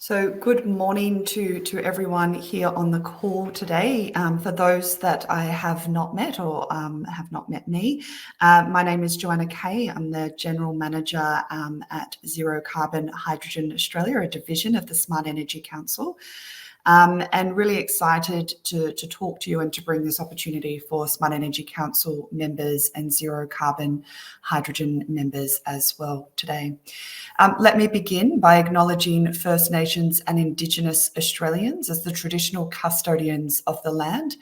So good morning to everyone here on the call today. For those that I have not met or have not met me, my name is Joanna Kay. I'm the General Manager at Zero Carbon Hydrogen Australia, a division of the Smart Energy Council. And really excited to talk to you and to bring this opportunity for Smart Energy Council members and Zero Carbon Hydrogen members as well today. Let me begin by acknowledging First Nations and Indigenous Australians as the traditional custodians of the land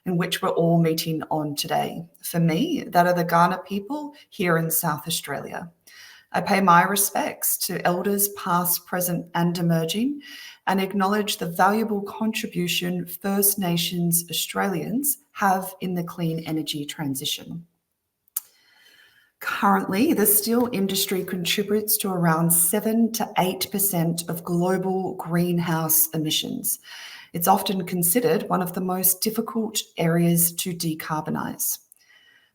in which we're all meeting on today. For me, that are the Kaurna people here in South Australia. I pay my respects to elders past, present and emerging, and acknowledge the valuable contribution First Nations Australians have in the clean energy transition. Currently, the steel industry contributes to around 7 to 8% of global greenhouse emissions. It's often considered one of the most difficult areas to decarbonise.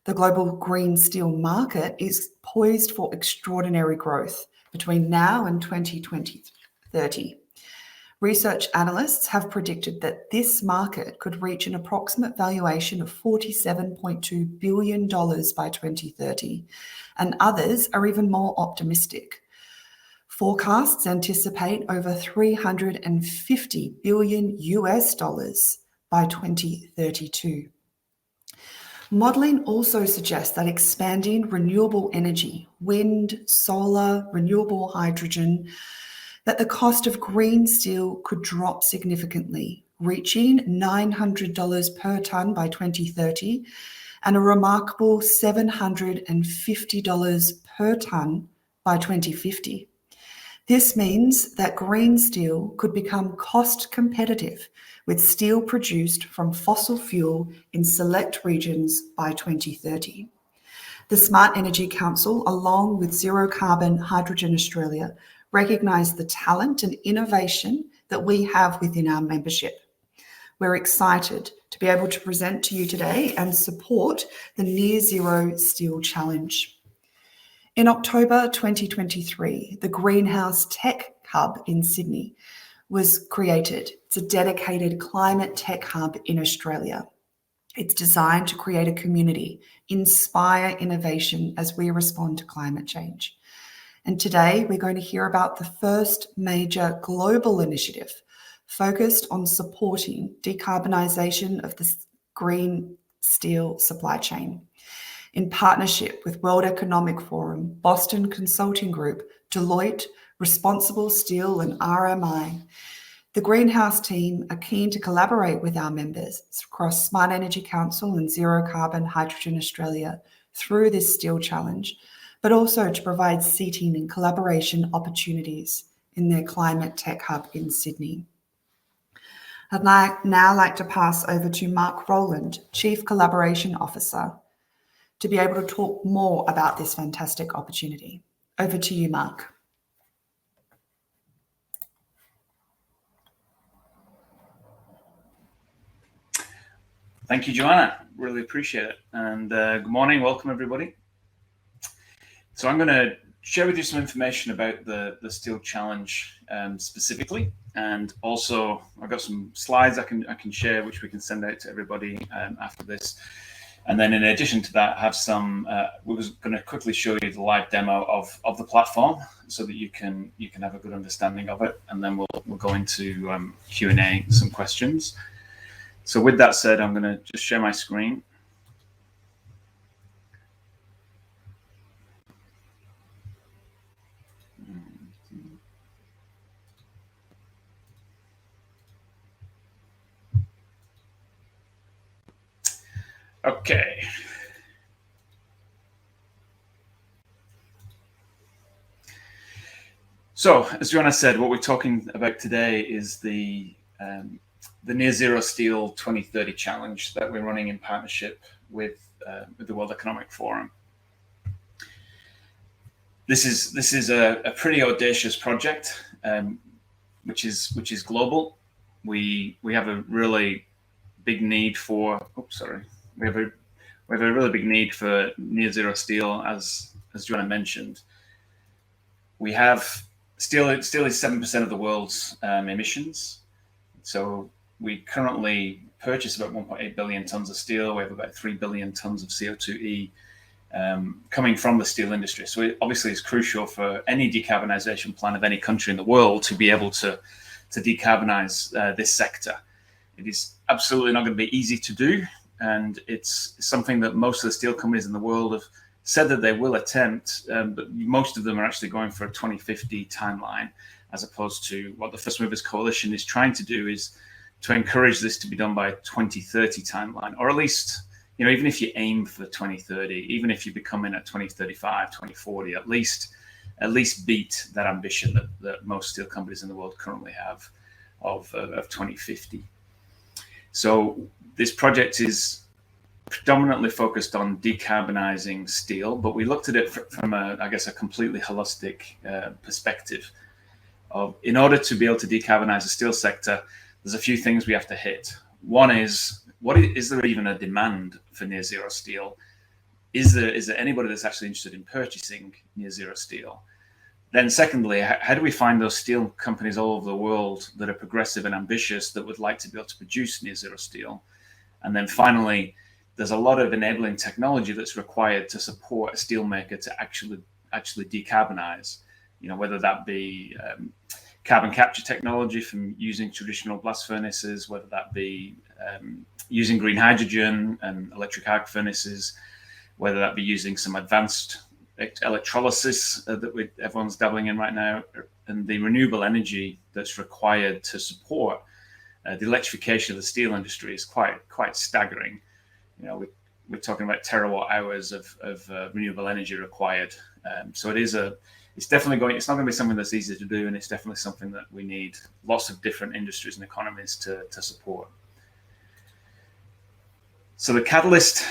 The global green steel market is poised for extraordinary growth between now and 2030. Research analysts have predicted that this market could reach an approximate valuation of $47.2 billion by 2030, and others are even more optimistic. Forecasts anticipate over $350 billion by 2032. Modelling also suggests that expanding renewable energy, wind, solar, renewable hydrogen, that the cost of green steel could drop significantly, reaching $900 per tonne by 2030 and a remarkable $750 per tonne by 2050. This means that green steel could become cost competitive with steel produced from fossil fuel in select regions by 2030. The Smart Energy Council, along with Zero Carbon Hydrogen Australia, recognise the talent and innovation that we have within our membership. We're excited to be able to present to you today and support the Near Zero Steel Challenge. In October 2023, the Greenhouse Tech Hub in Sydney was created. It's a dedicated climate tech hub in Australia. It's designed to create a community, inspire innovation as we respond to climate change. And today we're going to hear about the first major global initiative focused on supporting decarbonisation of the green steel supply chain. In partnership with World Economic Forum, Boston Consulting Group, Deloitte, Responsible Steel and RMI, the Greenhouse team are keen to collaborate with our members across Smart Energy Council and Zero Carbon Hydrogen Australia through this steel challenge, but also to provide seating and collaboration opportunities in their Climate Tech Hub in Sydney. I'd now like to pass over to Mark Rowland, Chief Collaboration Officer, to be able to talk more about this fantastic opportunity. Over to you, Mark. Thank you, Joanna. Really appreciate it. And good morning. Welcome, everybody. So I'm going to share with you some information about the Steel Challenge specifically, and also I've got some slides I can share, which we can send out to everybody after this. And then in addition to that, I have some. We're going to quickly show you the live demo of the platform, so that you can have a good understanding of it, and then we'll go into Q&A, some questions. So with that said, I'm going to just share my screen. Okay. So, as Joanna said, what we're talking about today is the Near Zero Steel 2030 Challenge that we're running in partnership with the World Economic Forum. This is a pretty audacious project, which is global. We have a really big need for. We have a really big need for near zero steel, as Joanna mentioned. We have Steel is 7% of the world's emissions. So we currently purchase about 1.8 billion tons of steel. We have about 3 billion tons of CO2e coming from the steel industry. So it obviously is crucial for any decarbonization plan of any country in the world to be able to decarbonize this sector. It is absolutely not going to be easy to do, and it's something that most of the steel companies in the world have said that they will attempt, but most of them are actually going for a 2050 timeline, as opposed to what the First Movers Coalition is trying to do, is to encourage this to be done by a 2030 timeline, or at least, even if you aim for 2030, even if you become in at 2035, 2040, at least beat that ambition that most steel companies in the world currently have of 2050. So this project is predominantly focused on decarbonizing steel, but we looked at it from a completely holistic perspective. In order to be able to decarbonize the steel sector, there's a few things we have to hit. One is, is there even a demand for near zero steel? Is there anybody that's actually interested in purchasing near zero steel? Then secondly, how do we find those steel companies all over the world that are progressive and ambitious that would like to be able to produce near zero steel? And then finally, there's a lot of enabling technology that's required to support a steelmaker to actually decarbonize, whether that be carbon capture technology from using traditional blast furnaces, whether that be using green hydrogen and electric arc furnaces, whether that be using some advanced electrolysis that everyone's dabbling in right now, and the renewable energy that's required to support the electrification of the steel industry is quite staggering. We're talking about terawatt hours of renewable energy required. So it's definitely it's not going to be something that's easy to do, and it's definitely something that we need lots of different industries and economies to support. So the catalyst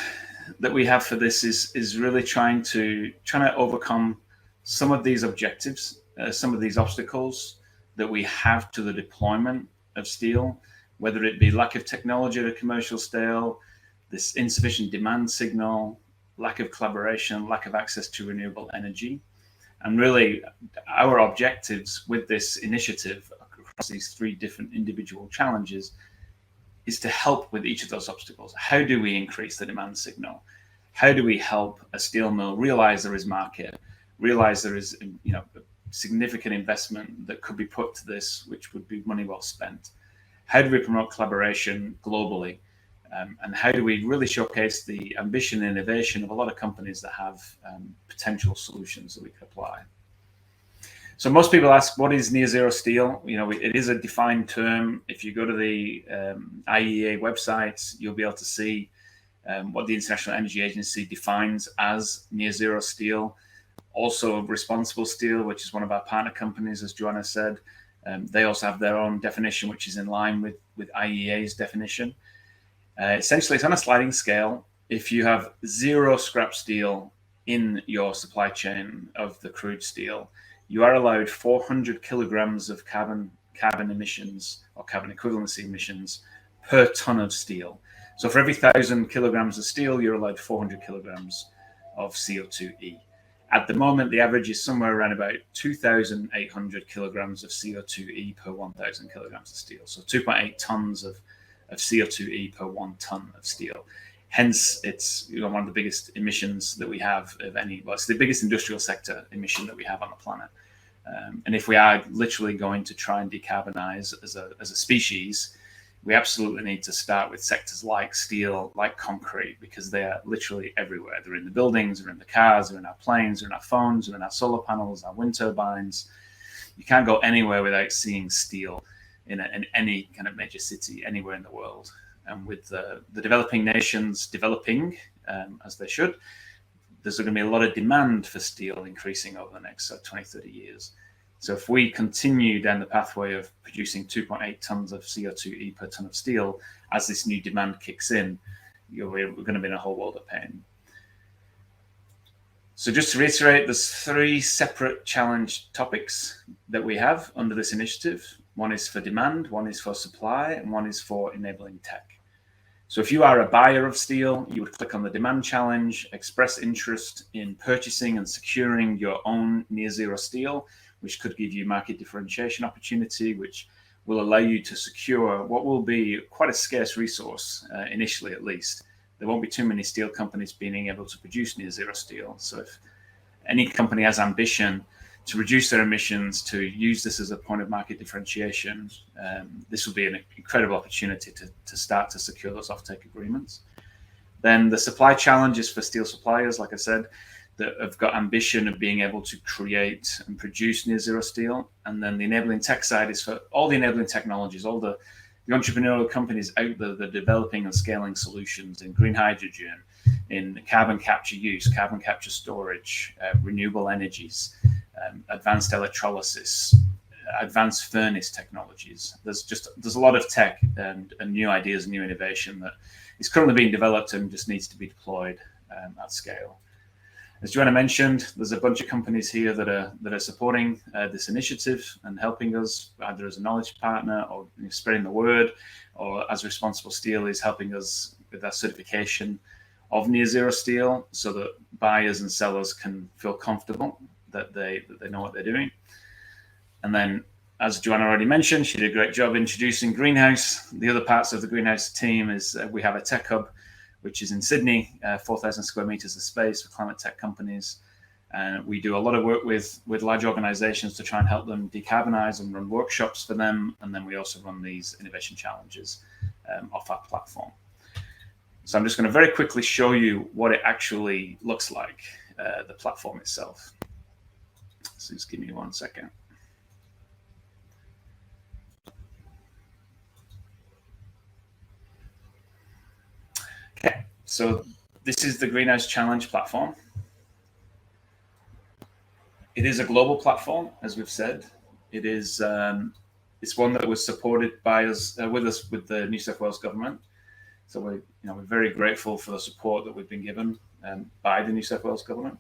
that we have for this is really trying to overcome some of these objectives, some of these obstacles that we have to the deployment of steel, whether it be lack of technology at a commercial scale, this insufficient demand signal, lack of collaboration, lack of access to renewable energy. And really, our objectives with this initiative across these 3 different individual challenges is to help with each of those obstacles. How do we increase the demand signal? How do we help a steel mill realize there is market, realize there is significant investment that could be put to this, which would be money well spent? How do we promote collaboration globally? And how do we really showcase the ambition and innovation of a lot of companies that have potential solutions that we could apply? So most people ask, what is near zero steel? It is a defined term. If you go to the IEA website, you'll be able to see what the International Energy Agency defines as near zero steel. Also, Responsible Steel, which is one of our partner companies, as Joanna said, they also have their own definition, which is in line with IEA's definition. Essentially, it's on a sliding scale. If you have 0 scrap steel in your supply chain of the crude steel, you are allowed 400 kilograms of carbon emissions or carbon equivalency emissions per ton of steel. So for every 1,000 kilograms of steel, you're allowed 400 kilograms of CO2e. At the moment, the average is somewhere around about 2,800 kilograms of CO2e per 1,000 kilograms of steel. So 2.8 tons of CO2e per 1 ton of steel. Hence, it's one of the biggest emissions that we have of any. Well, it's the biggest industrial sector emission that we have on the planet. And if we are literally going to try and decarbonize as a species, we absolutely need to start with sectors like steel, like concrete, because they are literally everywhere. They're in the buildings, they're in the cars, they're in our planes, they're in our phones, they're in our solar panels, our wind turbines. You can't go anywhere without seeing steel in any kind of major city anywhere in the world. And with the developing nations developing, as they should, there's going to be a lot of demand for steel increasing over the next 20, 30 years. So if we continue down the pathway of producing 2.8 tons of CO2e per ton of steel, as this new demand kicks in, we're going to be in a whole world of pain. So just to reiterate, there's 3 separate challenge topics that we have under this initiative. One is for demand, one is for supply, and one is for enabling tech. So if you are a buyer of steel, you would click on the demand challenge, express interest in purchasing and securing your own near zero steel, which could give you market differentiation opportunity, which will allow you to secure what will be quite a scarce resource, initially at least. There won't be too many steel companies being able to produce near zero steel. So if any company has ambition to reduce their emissions, to use this as a point of market differentiation, this will be an incredible opportunity to start to secure those offtake agreements. Then the supply challenges for steel suppliers, like I said, that have got ambition of being able to create and produce near zero steel. And then the enabling tech side is for all the enabling technologies, all the entrepreneurial companies out there that are developing and scaling solutions in green hydrogen, in carbon capture use, carbon capture storage, renewable energies, advanced electrolysis, advanced furnace technologies. There's a lot of tech and new ideas, new innovation that is currently being developed and just needs to be deployed at scale. As Joanna mentioned, there's a bunch of companies here that are supporting this initiative and helping us either as a knowledge partner or spreading the word, or as Responsible Steel is helping us with our certification of near zero steel, so that buyers and sellers can feel comfortable that they know what they're doing. And then, as Joanna already mentioned, she did a great job introducing Greenhouse. The other parts of the Greenhouse team is we have a tech hub, which is in Sydney, 4,000 square meters of space for climate tech companies. And we do a lot of work with large organizations to try and help them decarbonize and run workshops for them. And then we also run these innovation challenges off our platform. So I'm just going to very quickly show you what it actually looks like, the platform itself. So just give me 1 second. Okay, so this is the Greenhouse Challenge platform. It is a global platform, as we've said. It is it's one that was supported by us with the New South Wales government. So we're very grateful for the support that we've been given by the New South Wales government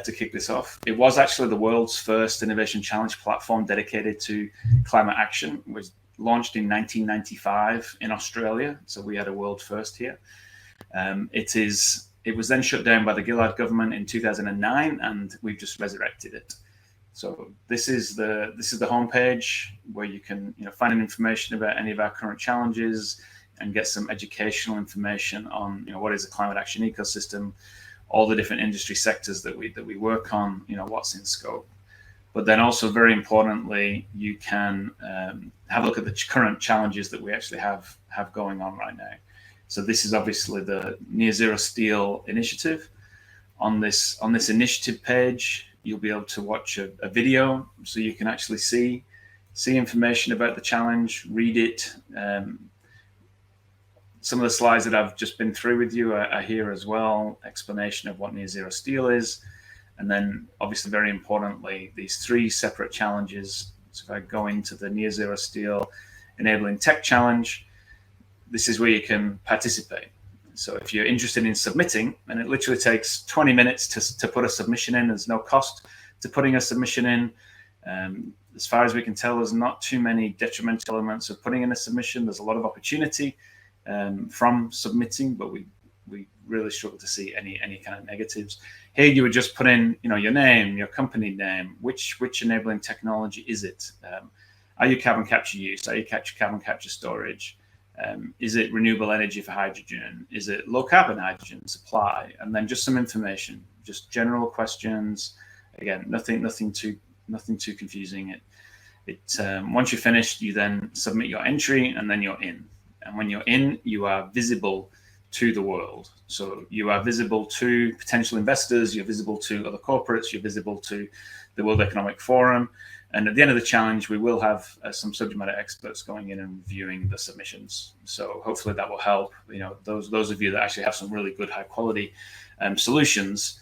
to kick this off. It was actually the world's first innovation challenge platform dedicated to climate action. It was launched in 1995 in Australia, so we had a world first here. It was then shut down by the Gillard government in 2009, and we've just resurrected it. So this is the homepage where you can find information about any of our current challenges and get some educational information on what is a climate action ecosystem, all the different industry sectors that we work on, what's in scope. But then also, very importantly, you can have a look at the current challenges that we actually have going on right now. So this is obviously the Near Zero Steel initiative. On this initiative page, you'll be able to watch a video, so you can actually see information about the challenge, read it. Some of the slides that I've just been through with you are here as well, explanation of what Near Zero Steel is. And then obviously, very importantly, these 3 separate challenges. So if I go into the Near Zero Steel Enabling Tech Challenge, this is where you can participate. So if you're interested in submitting, and it literally takes 20 minutes to put a submission in, there's no cost to putting a submission in. As far as we can tell, there's not too many detrimental elements of putting in a submission. There's a lot of opportunity from submitting, but we really struggle to see any kind of negatives. Here you would just put in your name, your company name, which enabling technology is it? Are you carbon capture use? Are you carbon capture storage? Is it renewable energy for hydrogen? Is it low carbon hydrogen supply? And then just some information, just general questions. Again, nothing too confusing. Once you're finished, you then submit your entry, and then you're in. And when you're in, you are visible to the world. So you are visible to potential investors, you're visible to other corporates, you're visible to the World Economic Forum. And at the end of the challenge, we will have some subject matter experts going in and reviewing the submissions. So hopefully that will help. Those of you that actually have some really good, high quality solutions,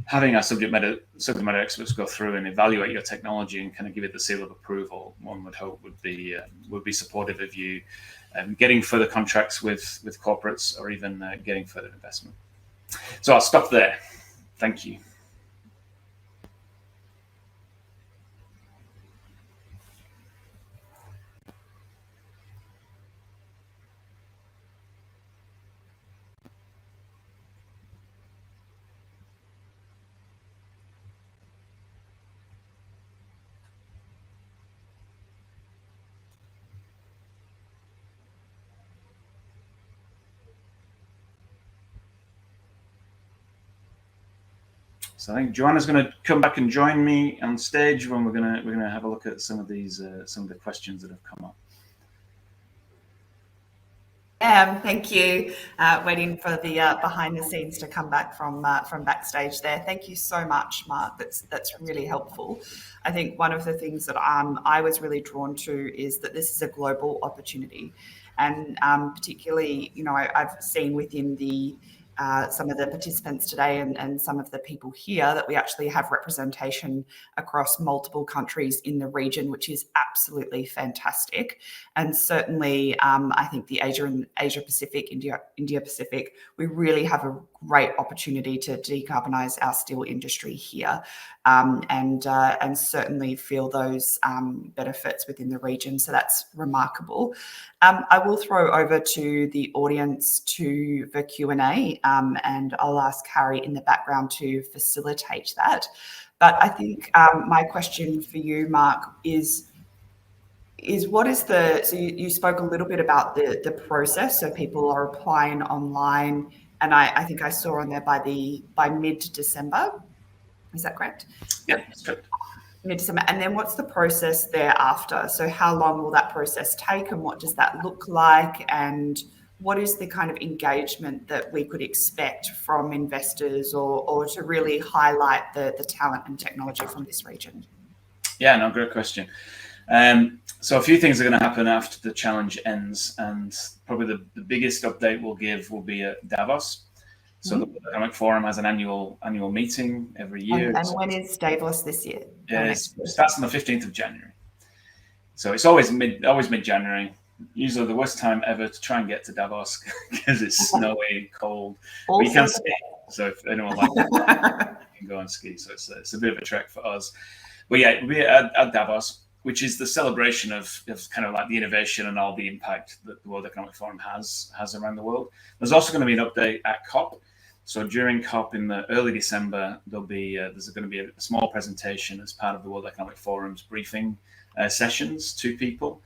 having our subject matter experts go through and evaluate your technology and kind of give it the seal of approval, one would hope would be supportive of you getting further contracts with corporates, or even getting further investment. So I'll stop there. Thank you. So I think Joanna's going to come back and join me on stage when we're going to have a look at some of these some of the questions that have come up. Thank you. Waiting for the behind the scenes to come back from backstage there. Thank you so much, Mark. That's really helpful. I think one of the things that I was really drawn to is that this is a global opportunity, and particularly, I've seen within the some of the participants today and some of the people here that we actually have representation across multiple countries in the region, which is absolutely fantastic. And certainly, I think the Asia Pacific, India Pacific, we really have a great opportunity to decarbonise our steel industry here, and certainly feel those benefits within the region. So that's remarkable. I will throw over to the audience for Q&A, and I'll ask Harry in the background to facilitate that. But I think my question for you, Mark, is what is so you spoke a little bit about the process, so people are applying online, and I think I saw on there by mid-December. Is that correct? Yeah, that's correct. Mid-December. And then what's the process thereafter? So how long will that process take, and what does that look like? And what is the kind of engagement that we could expect from investors or to really highlight the talent and technology from this region? Yeah, no, great question. So a few things are going to happen after the challenge ends, and probably the biggest update we'll give will be at Davos. So the World Economic Forum has an annual meeting every year. And when is Davos this year? Yeah, it starts on the 15th of January. So it's always mid-January. Usually the worst time ever to try and get to Davos because it's snowy, cold. But you can ski. So if anyone likes it, you can go and ski. So it's a bit of a trek for us. But yeah, we'll be at Davos, which is the celebration of kind of like the innovation and all the impact that the World Economic Forum has around the world. There's also going to be an update at COP. So during COP in the early December, there's going to be a small presentation as part of the World Economic Forum's briefing sessions to people,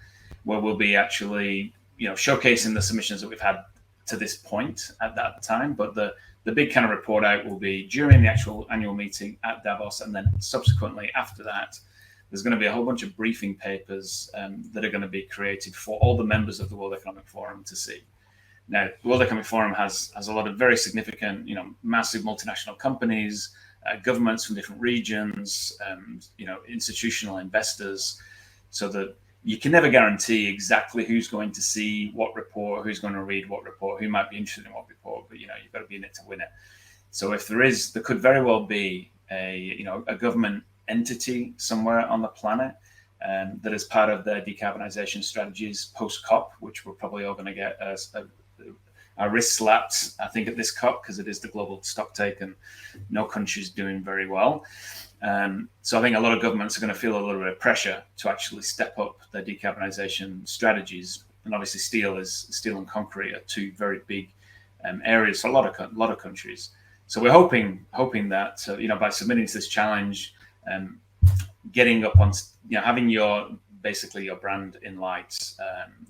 where we'll be actually showcasing the submissions that we've had to this point at that time. But the big kind of report out will be during the actual annual meeting at Davos, and then subsequently after that, there's going to be a whole bunch of briefing papers that are going to be created for all the members of the World Economic Forum to see. Now, the World Economic Forum has a lot of very significant, massive multinational companies, governments from different regions, institutional investors, so that you can never guarantee exactly who's going to see what report, who's going to read what report, who might be interested in what report, but you've got to be in it to win it. So if there could very well be a government entity somewhere on the planet that is part of their decarbonisation strategies post-COP, which we're probably all going to get our wrists slapped, I think, at this COP, because it is the global stocktake and no country's doing very well. So I think a lot of governments are going to feel a little bit of pressure to actually step up their decarbonisation strategies. And obviously steel and concrete are two very big areas for a lot of countries. So we're hoping that by submitting to this challenge, getting up on having your brand in lights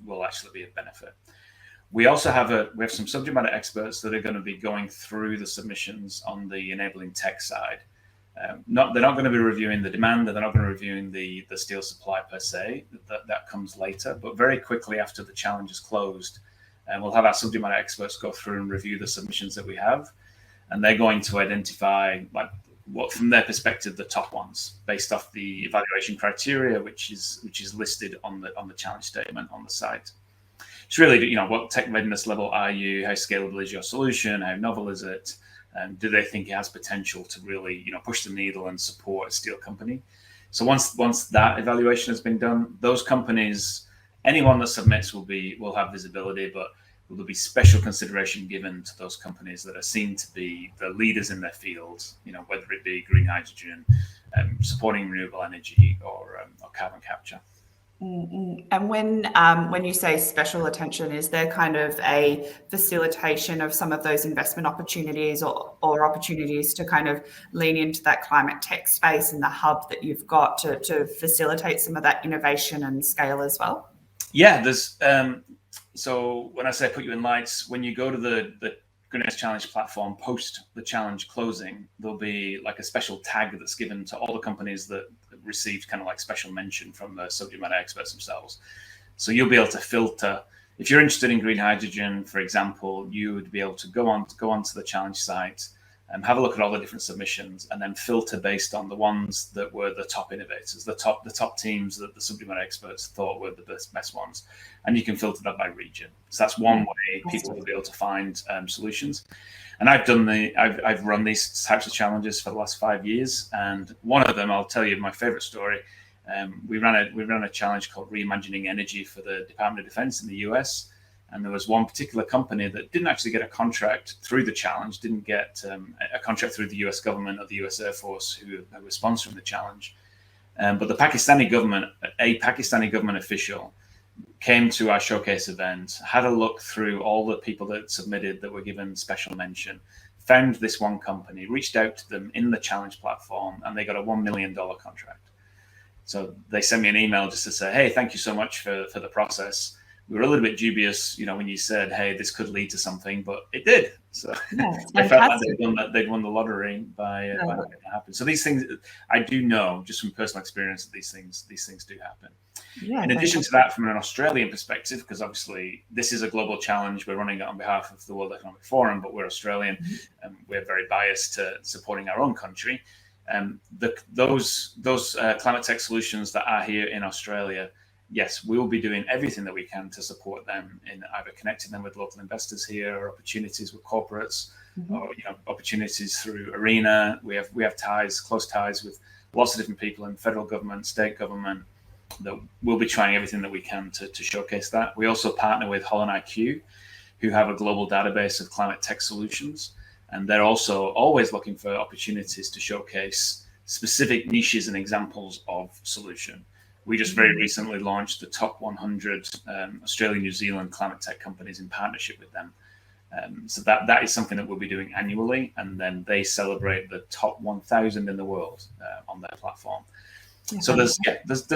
will actually be a benefit. We also have some subject matter experts that are going to be going through the submissions on the enabling tech side. They're not going to be reviewing the demand, they're not going to be reviewing the steel supply per se. That comes later, but very quickly after the challenge is closed, we'll have our subject matter experts go through and review the submissions that we have, and they're going to identify what, from their perspective, the top ones based off the evaluation criteria, which is listed on the challenge statement on the site. It's really, what tech readiness level are you? How scalable is your solution? How novel is it? Do they think it has potential to really, push the needle and support a steel company? So once that evaluation has been done, those companies, anyone that submits will have visibility, but will be special consideration given to those companies that are seen to be the leaders in their fields, whether it be green hydrogen, supporting renewable energy, or carbon capture. And when you say special attention, is there kind of a facilitation of some of those investment opportunities or opportunities to kind of lean into that climate tech space and the hub that you've got to facilitate some of that innovation and scale as well? Yeah, there's so when I say put you in lights, when you go to the Greenhouse Challenge platform, post the challenge closing, there'll be like a special tag that's given to all the companies that received kind of like special mention from the subject matter experts themselves. So you'll be able to filter. If you're interested in green hydrogen, for example, you would be able to go onto the challenge site and have a look at all the different submissions, and then filter based on the ones that were the top innovators, the top teams that the subject matter experts thought were the best ones, and you can filter that by region. So that's one way people will be able to find solutions. And I've run these types of challenges for the last 5 years, and one of them, I'll tell you my favorite story. We ran a challenge called Reimagining Energy for the Department of Defense in the US. And there was one particular company that didn't actually get a contract through the challenge, didn't get a contract through the US government or the US Air Force who were sponsoring the challenge. But a Pakistani government official came to our showcase event, had a look through all the people that submitted that were given special mention, found this one company, reached out to them in the challenge platform, and they got a $1 million contract. So they sent me an email just to say, hey, thank you so much for the process. We were a little bit dubious, when you said, hey, this could lead to something, but it did. So I felt like they'd won the lottery by making it happen. So these things, I do know just from personal experience that these things do happen. Yeah, in addition to that, from an Australian perspective, because obviously this is a global challenge, we're running it on behalf of the World Economic Forum, but we're Australian, and we're very biased to supporting our own country. Those climate tech solutions that are here in Australia, yes, we will be doing everything that we can to support them in either connecting them with local investors here, or opportunities with corporates, or opportunities through ARENA. We have close ties with lots of different people in federal government, state government, that we'll be trying everything that we can to showcase that. We also partner with Holland IQ, who have a global database of climate tech solutions. And they're also always looking for opportunities to showcase specific niches and examples of solution. We just very recently launched the top 100 Australia, New Zealand climate tech companies in partnership with them. So that is something that we'll be doing annually. And then they celebrate the top 1,000 in the world on their platform. So there's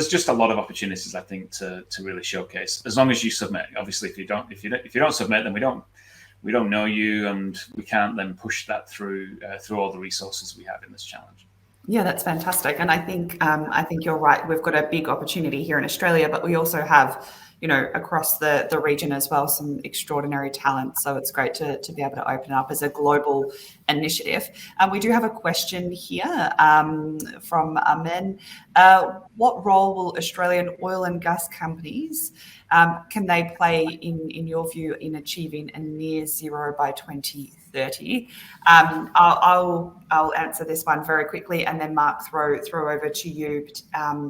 just a lot of opportunities, I think, to really showcase, as long as you submit. Obviously, if you don't submit, then we don't know you, and we can't then push that through all the resources we have in this challenge. Yeah, that's fantastic. And I think you're right. We've got a big opportunity here in Australia, but we also have, across the region as well, some extraordinary talent. So it's great to be able to open up as a global initiative. We do have a question here from Amen. What role will Australian oil and gas companies, can they play in your view in achieving a near zero by 2030? I'll answer this one very quickly, and then Mark throw over to you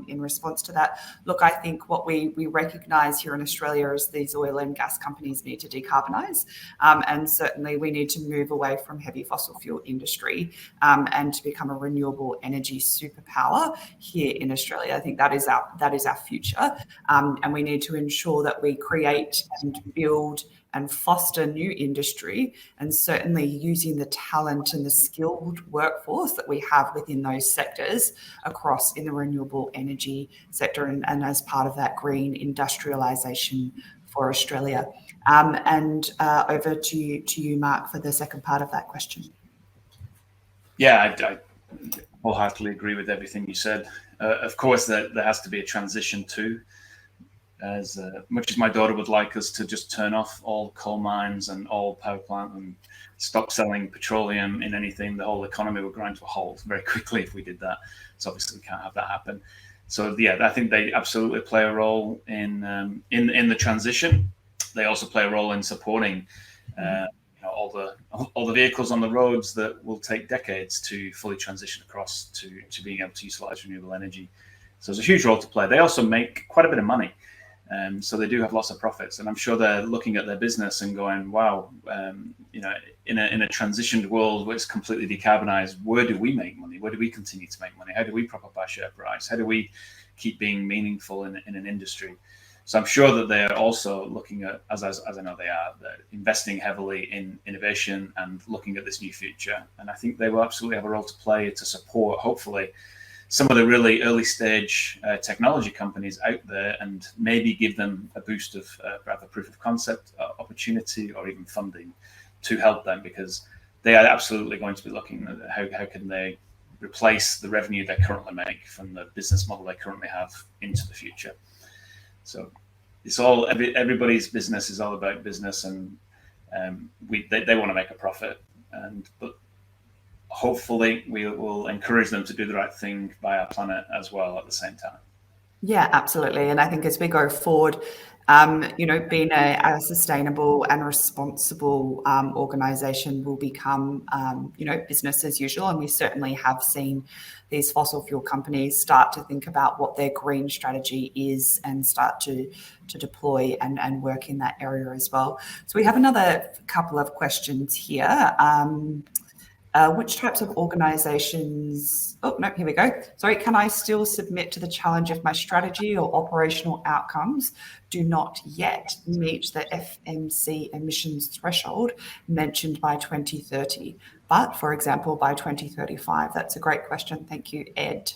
in response to that. Look, I think what we recognise here in Australia is these oil and gas companies need to decarbonise, and certainly we need to move away from heavy fossil fuel industry and to become a renewable energy superpower here in Australia. I think that is our future, and we need to ensure that we create and build and foster new industry, and certainly using the talent and the skilled workforce that we have within those sectors across in the renewable energy sector, and as part of that green industrialisation for Australia. And over to you, Mark, for the second part of that question. Yeah, I wholeheartedly agree with everything you said. Of course, there has to be a transition too. As much as my daughter would like us to just turn off all coal mines and all power plant and stop selling petroleum in anything, the whole economy would grind to a halt very quickly if we did that. So obviously we can't have that happen. So yeah, I think they absolutely play a role in the transition. They also play a role in supporting all the vehicles on the roads that will take decades to fully transition across to being able to utilize renewable energy. So there's a huge role to play. They also make quite a bit of money. So they do have lots of profits, and I'm sure they're looking at their business and going, "Wow, in a transitioned world where it's completely decarbonized, where do we make money? Where do we continue to make money? How do we prop up our share price? How do we keep being meaningful in an industry?" So I'm sure that they are also looking at, as I know they are, they're investing heavily in innovation and looking at this new future. And I think they will absolutely have a role to play to support, hopefully, some of the really early stage technology companies out there, and maybe give them a boost of either proof of concept opportunity or even funding to help them, because they are absolutely going to be looking at how can they replace the revenue they currently make from the business model they currently have into the future. So it's all, everybody's business is all about business, and they want to make a profit, but hopefully we will encourage them to do the right thing by our planet as well at the same time. Yeah, absolutely. And I think as we go forward, being a sustainable and responsible organisation will become, business as usual. And we certainly have seen these fossil fuel companies start to think about what their green strategy is and start to deploy and work in that area as well. So we have another couple of questions here. Which types of organisations? Oh, no, here we go. Sorry, can I still submit to the challenge if my strategy or operational outcomes do not yet meet the FMC emissions threshold mentioned by 2030, but, for example, by 2035? That's a great question. Thank you, Ed.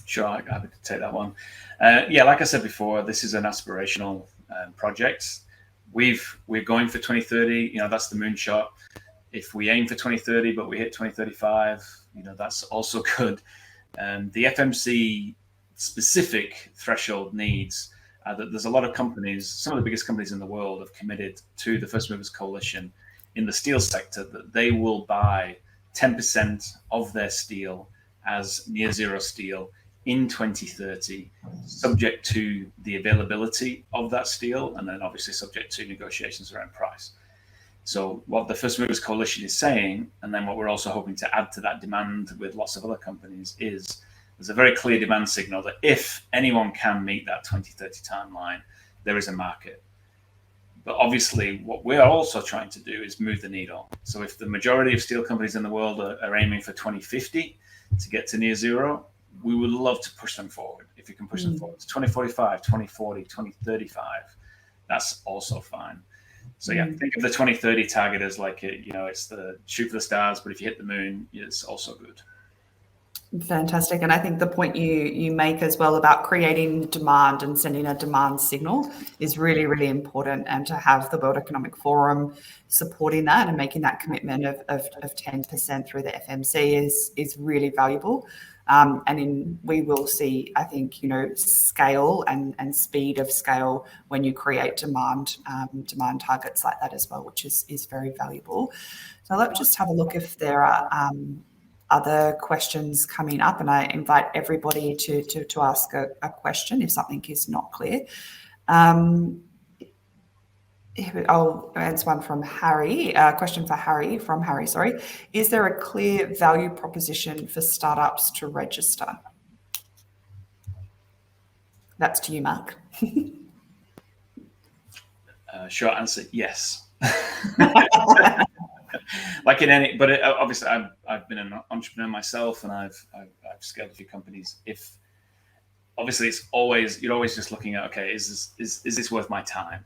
Sure, I'm happy to take that one. Yeah, like I said before, this is an aspirational project. We're going for 2030. That's the moonshot. If we aim for 2030, but we hit 2035, that's also good. The FMC specific threshold needs that there's a lot of companies, some of the biggest companies in the world have committed to the First Movers Coalition in the steel sector that they will buy 10% of their steel as near zero steel in 2030, subject to the availability of that steel, and then obviously subject to negotiations around price. So what the First Movers Coalition is saying, and then what we're also hoping to add to that demand with lots of other companies, is there's a very clear demand signal that if anyone can meet that 2030 timeline, there is a market. But obviously, what we are also trying to do is move the needle. So if the majority of steel companies in the world are aiming for 2050 to get to near zero, we would love to push them forward. If you can push them forward to 2045, 2040, 2035, that's also fine. So yeah, think of the 2030 target as like, it's the shoot for the stars, but if you hit the moon, it's also good. Fantastic. And I think the point you make as well about creating demand and sending a demand signal is really, really important. And to have the World Economic Forum supporting that and making that commitment of 10% through the FMC is really valuable. We will see, I think, scale and speed of scale when you create demand targets like that as well, which is very valuable. So let's just have a look if there are other questions coming up, and I invite everybody to ask a question if something is not clear. I'll answer one from Harry. A question for Harry from Harry. Sorry, is there a clear value proposition for startups to register? That's to you, Mark. Short answer: yes. Like in any, but obviously I've been an entrepreneur myself, and I've scaled a few companies. If obviously it's always, you're always just looking at, okay, is this worth my time?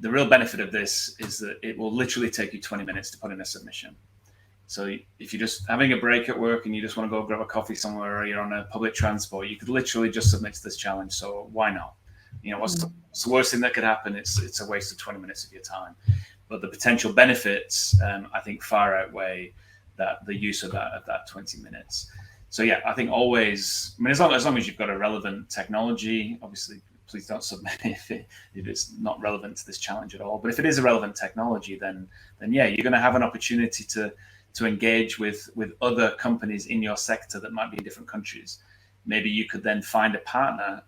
The real benefit of this is that it will literally take you 20 minutes to put in a submission. So if you're just having a break at work and you just want to go grab a coffee somewhere, or you're on a public transport, you could literally just submit to this challenge. So why not? What's the worst thing that could happen? It's a waste of 20 minutes of your time. But the potential benefits, I think, far outweigh the use of that 20 minutes. So yeah, I think always, as long as you've got a relevant technology, obviously, please don't submit if it's not relevant to this challenge at all. But if it is a relevant technology, then yeah, you're going to have an opportunity to engage with other companies in your sector that might be in different countries. Maybe you could then find a partner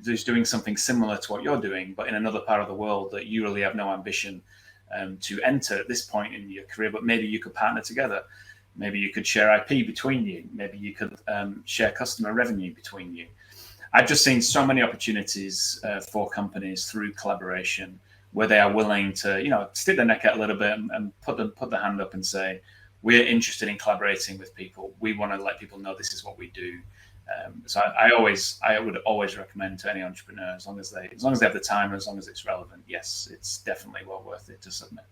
who's doing something similar to what you're doing, but in another part of the world that you really have no ambition to enter at this point in your career. But maybe you could partner together. Maybe you could share IP between you. Maybe you could share customer revenue between you. I've just seen so many opportunities for companies through collaboration where they are willing to, stick their neck out a little bit and put their hand up and say, we're interested in collaborating with people. We want to let people know this is what we do. So I would always recommend to any entrepreneur, as long as they have the time, as long as it's relevant, yes, it's definitely well worth it to submit.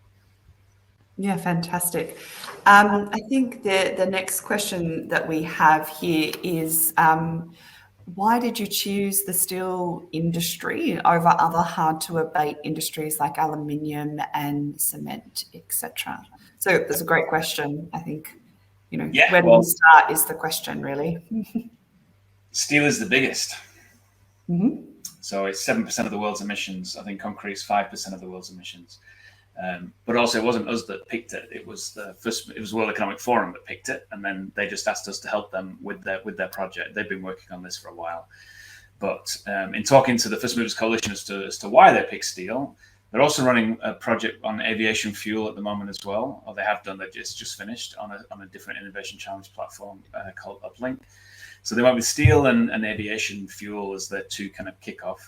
Yeah, fantastic. I think the next question that we have here is, Why did you choose the steel industry over other hard to abate industries like aluminium and cement, etc.? So that's a great question. I think, Yeah, where do we start is the question, really. steel is the biggest. Mm-hmm. So it's 7% of the world's emissions. I think concrete is 5% of the world's emissions. But also, it wasn't us that picked it. It was the World Economic Forum that picked it, and then they just asked us to help them with their project. They've been working on this for a while. But in talking to the First Movers Coalition as to why they picked steel, they're also running a project on aviation fuel at the moment as well, or they have done. They've just finished on a different innovation challenge platform called Uplink. So they went with steel and aviation fuel as their two kind of kickoff.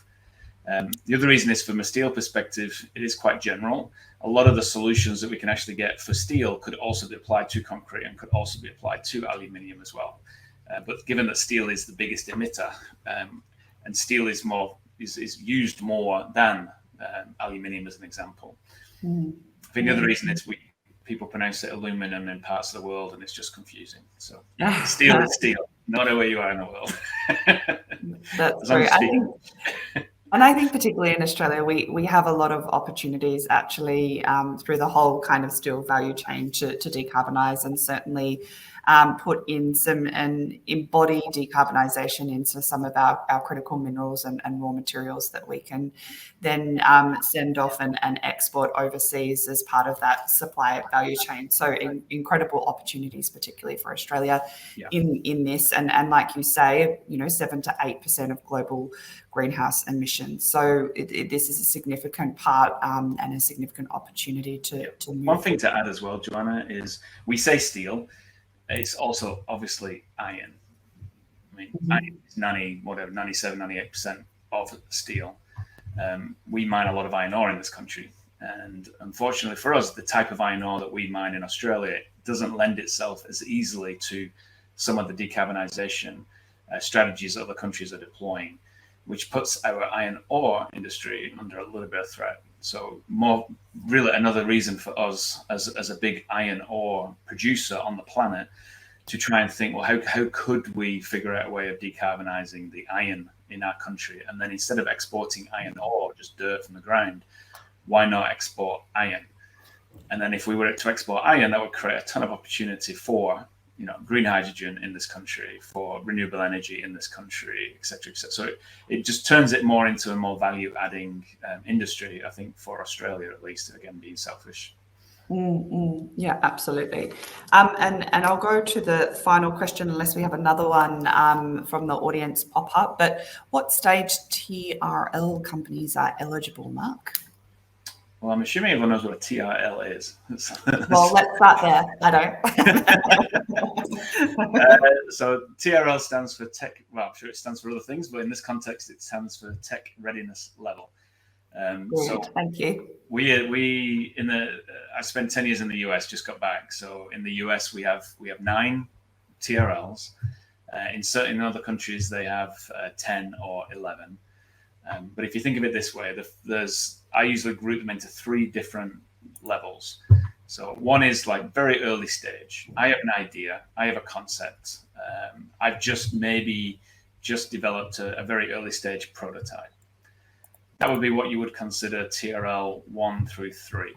The other reason is from a steel perspective, it is quite general. A lot of the solutions that we can actually get for steel could also be applied to concrete and could also be applied to aluminium as well. But given that steel is the biggest emitter, and steel is used more than aluminium as an example. I think the other reason is people pronounce it aluminum in parts of the world, and it's just confusing. So steel is steel, no matter where you are in the world. That's great. I think particularly in Australia, we have a lot of opportunities actually through the whole kind of steel value chain to decarbonise, and certainly put in some and embody decarbonisation into some of our critical minerals and raw materials that we can then send off and export overseas as part of that supply value chain. So incredible opportunities, particularly for Australia in this. And like you say, 7 to 8% of global greenhouse emissions. So this is a significant part and a significant opportunity to move. One thing to add as well, Joanna, is we say steel. It's also obviously iron. I mean, iron is 97, 98% of steel. We mine a lot of iron ore in this country. And unfortunately for us, the type of iron ore that we mine in Australia doesn't lend itself as easily to some of the decarbonisation strategies other countries are deploying, which puts our iron ore industry under a little bit of threat. So really another reason for us as a big iron ore producer on the planet to try and think, well, how could we figure out a way of decarbonising the iron in our country? And then instead of exporting iron ore, just dirt from the ground, why not export iron? And then if we were to export iron, that would create a ton of opportunity for green hydrogen in this country, for renewable energy in this country, et cetera, et cetera. So it just turns it more into a more value-adding industry, I think, for Australia at least, again, being selfish. Yeah, absolutely. And I'll go to the final question, unless we have another one from the audience pop up. But what stage TRL companies are eligible, Mark? Well, I'm assuming everyone knows what a TRL is. Well, let's start there. I don't. So TRL stands for tech. Well, I'm sure it stands for other things, but in this context, it stands for tech readiness level. So thank you. I spent 10 years in the US, just got back. So in the US, we have 9 TRLs. In other countries, they have 10 or 11. But if you think of it this way, I usually group them into 3 different levels. So one is like very early stage. I have an idea. I have a concept. I've just developed a very early stage prototype. That would be what you would consider TRL 1 through 3.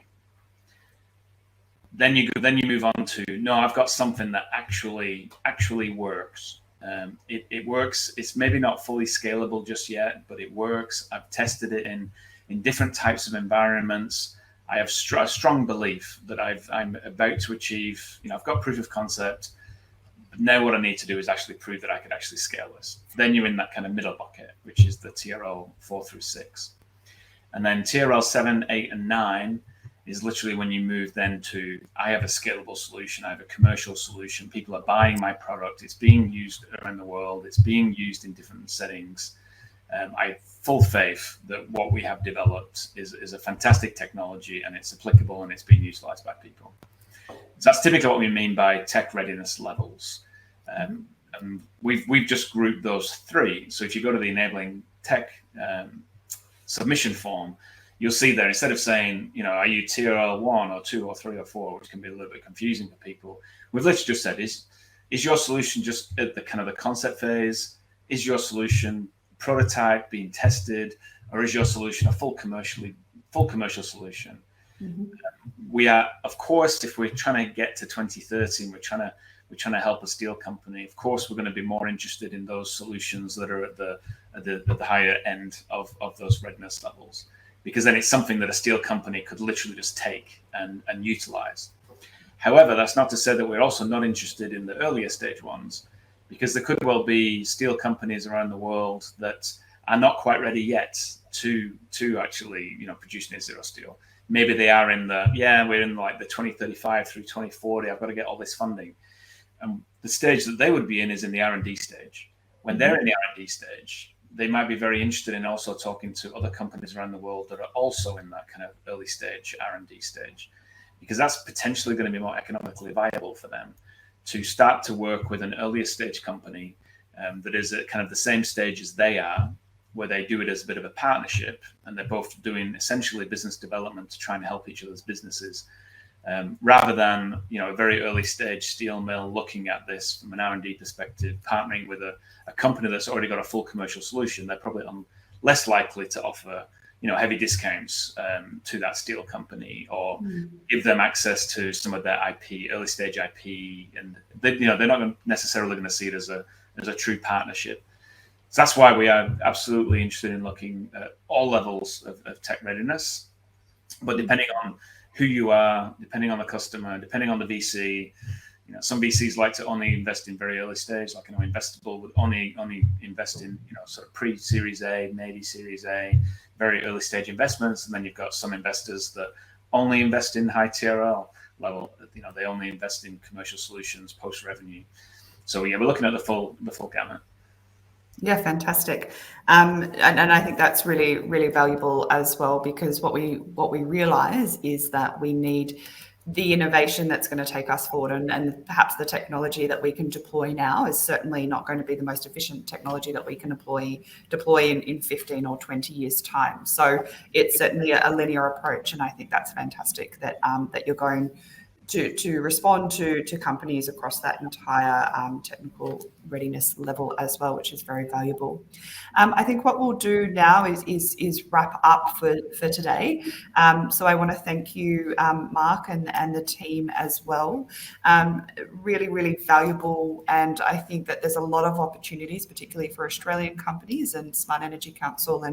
Then you move on to, no, I've got something that actually works. It works. It's maybe not fully scalable just yet, but it works. I've tested it in different types of environments. I have a strong belief that I'm about to achieve. I've got proof of concept. But now what I need to do is actually prove that I could actually scale this. Then you're in that kind of middle bucket, which is the TRL 4 through 6. And then TRL 7, 8, and 9 is literally when you move then to, I have a scalable solution, I have a commercial solution, people are buying my product, it's being used around the world, it's being used in different settings. I have full faith that what we have developed is a fantastic technology and it's applicable and it's being utilized by people. So that's typically what we mean by tech readiness levels. And we've just grouped those 3. So if you go to the enabling tech submission form, you'll see there, instead of saying, are you TRL 1 or 2 or 3 or 4, which can be a little bit confusing for people, we've literally just said, is your solution just at the kind of the concept phase? is your solution prototype being tested, or is your solution a full commercial solution? Mm-hmm. We are, of course, if we're trying to get to 2030 and we're trying to help a steel company, of course we're going to be more interested in those solutions that are at the higher end of those readiness levels, because then it's something that a steel company could literally just take and utilize. However, that's not to say that we're also not interested in the earlier stage ones, because there could well be steel companies around the world that are not quite ready yet to actually, produce net zero steel. Maybe they are we're in like the 2035 through 2040. I've got to get all this funding. And the stage that they would be in is in the R&D stage. When they're in the R&D stage, they might be very interested in also talking to other companies around the world that are also in that kind of early stage R&D stage, because that's potentially going to be more economically viable for them to start to work with an earlier stage company that is at kind of the same stage as they are, where they do it as a bit of a partnership, and they're both doing essentially business development to try and help each other's businesses, rather than a very early stage steel mill looking at this from an R&D perspective, partnering with a company that's already got a full commercial solution. They're probably less likely to offer heavy discounts to that steel company, or give them access to some of their IP, early stage IP, and they're not necessarily going to see it as a true partnership. So that's why we are absolutely interested in looking at all levels of tech readiness. But depending on who you are, depending on the customer, depending on the VC, some VCs like to only invest in very early stage, like Investable would only invest in sort of pre-Series A, maybe Series A, very early stage investments. And then you've got some investors that only invest in high TRL level. They only invest in commercial solutions post revenue. So yeah, we're looking at the full gamut. Yeah, fantastic. And I think that's really, really valuable as well, because what we realize is that we need the innovation that's going to take us forward, and perhaps the technology that we can deploy now is certainly not going to be the most efficient technology that we can deploy in 15 or 20 years time. So it's certainly a linear approach, and I think that's fantastic that that you're going to respond to companies across that entire technical readiness level as well, which is very valuable. I think what we'll do now is wrap up for today. So I want to thank you, Mark, and the team as well. Really, really valuable, and I think that there's a lot of opportunities, particularly for Australian companies and Smart Energy Council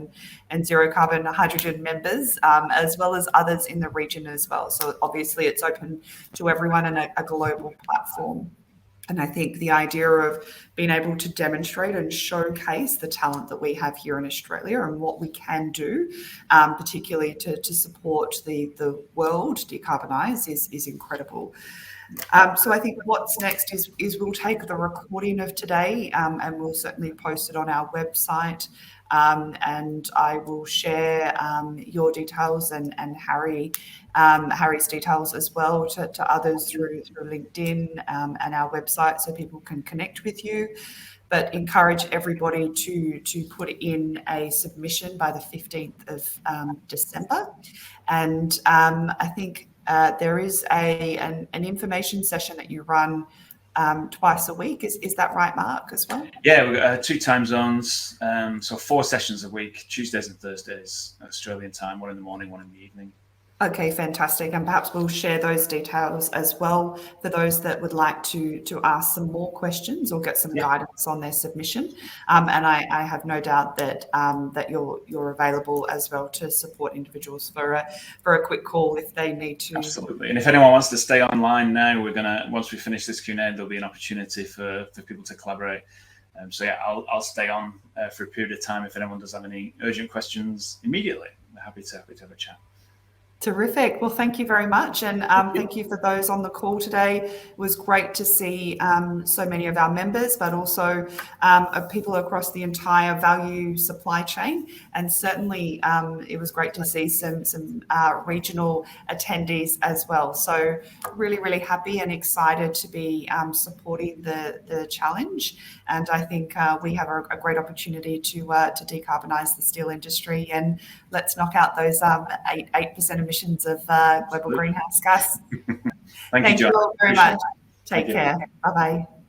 and Zero Carbon Hydrogen members, as well as others in the region as well. So obviously it's open to everyone and a global platform. And I think the idea of being able to demonstrate and showcase the talent that we have here in Australia and what we can do, particularly to support the world decarbonise, is incredible. So I think what's next is we'll take the recording of today and we'll certainly post it on our website. And I will share your details and Harry's details as well to others through LinkedIn and our website, so people can connect with you. But encourage everybody to put in a submission by the 15th of December. And I think there is an information session that you run twice a week. Is that right, Mark, as well? Yeah, we've got 2 time zones, so 4 sessions a week, Tuesdays and Thursdays, Australian time, 1 in the morning, 1 in the evening. Okay, fantastic. And perhaps we'll share those details as well for those that would like to ask some more questions or get some guidance on their submission. And I have no doubt that that you're available as well to support individuals for a quick call if they need to. Absolutely. And if anyone wants to stay online now, once we finish this Q&A, there'll be an opportunity for people to collaborate. So yeah, I'll stay on for a period of time if anyone does have any urgent questions immediately. I'm happy to have a chat. Terrific. Well, thank you very much. And thank you for those on the call today. It was great to see so many of our members, but also people across the entire value supply chain. And certainly it was great to see some regional attendees as well. So really, really happy and excited to be supporting the challenge. And I think we have a great opportunity to decarbonise the steel industry, and let's knock out those 8% emissions of global greenhouse gas. Thank you, all very much. Take care. Bye-bye.